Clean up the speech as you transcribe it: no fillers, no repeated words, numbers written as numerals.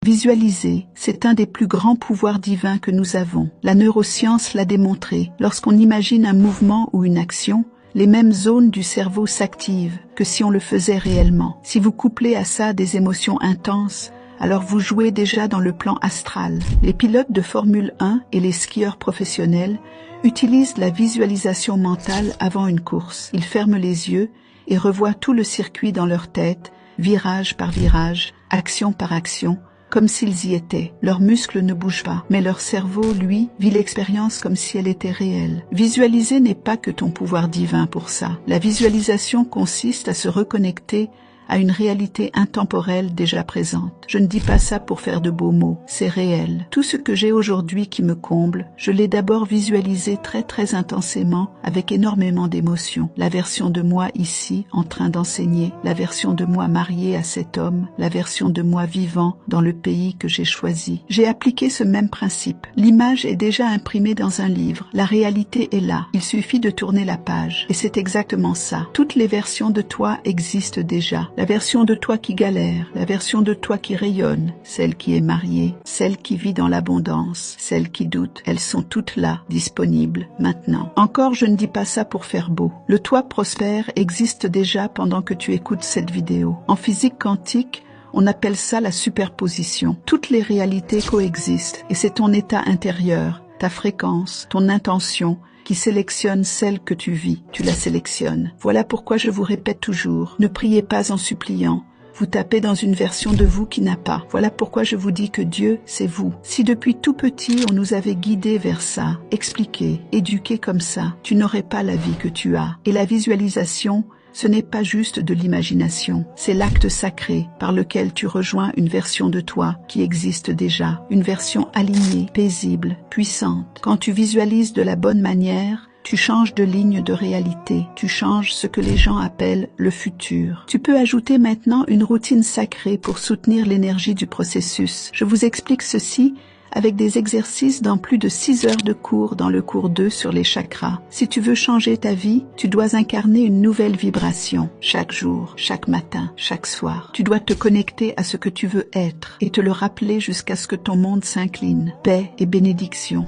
Visualiser, c'est un des plus grands pouvoirs divins que nous avons. La neuroscience l'a démontré. Lorsqu'on imagine un mouvement ou une action, les mêmes zones du cerveau s'activent que si on le faisait réellement. Si vous couplez à ça des émotions intenses, alors vous jouez déjà dans le plan astral. Les pilotes de Formule 1 et les skieurs professionnels utilisent la visualisation mentale avant une course. Ils ferment les yeux et revoient tout le circuit dans leur tête, virage par virage, action par action, comme s'ils y étaient. Leurs muscles ne bougent pas, mais leur cerveau, lui, vit l'expérience comme si elle était réelle. Visualiser n'est pas que ton pouvoir divin pour ça. La visualisation consiste à se reconnecter à une réalité intemporelle déjà présente. Je ne dis pas ça pour faire de beaux mots, c'est réel. Tout ce que j'ai aujourd'hui qui me comble, je l'ai d'abord visualisé très intensément, avec énormément d'émotion. La version de moi ici, en train d'enseigner, la version de moi mariée à cet homme, la version de moi vivant dans le pays que j'ai choisi. J'ai appliqué ce même principe. L'image est déjà imprimée dans un livre, la réalité est là. Il suffit de tourner la page. Et c'est exactement ça. Toutes les versions de toi existent déjà. La version de toi qui galère, la version de toi qui rayonne, celle qui est mariée, celle qui vit dans l'abondance, celle qui doute, elles sont toutes là, disponibles, maintenant. Encore, je ne dis pas ça pour faire beau. Le toi prospère existe déjà pendant que tu écoutes cette vidéo. En physique quantique, on appelle ça la superposition. Toutes les réalités coexistent et c'est ton état intérieur, ta fréquence, ton intention, qui sélectionne celle que tu vis, tu la sélectionnes. Voilà pourquoi je vous répète toujours, ne priez pas en suppliant, vous tapez dans une version de vous qui n'a pas. Voilà pourquoi je vous dis que Dieu, c'est vous. Si depuis tout petit on nous avait guidés vers ça, expliqués, éduqués comme ça, tu n'aurais pas la vie que tu as. Et la visualisation, ce n'est pas juste de l'imagination, c'est l'acte sacré par lequel tu rejoins une version de toi qui existe déjà, une version alignée, paisible, puissante. Quand tu visualises de la bonne manière, tu changes de ligne de réalité, tu changes ce que les gens appellent le futur. Tu peux ajouter maintenant une routine sacrée pour soutenir l'énergie du processus. Je vous explique ceci avec des exercices dans plus de 6 heures de cours dans le cours 2 sur les chakras. Si tu veux changer ta vie, tu dois incarner une nouvelle vibration chaque jour, chaque matin, chaque soir. Tu dois te connecter à ce que tu veux être et te le rappeler jusqu'à ce que ton monde s'incline. Paix et bénédiction.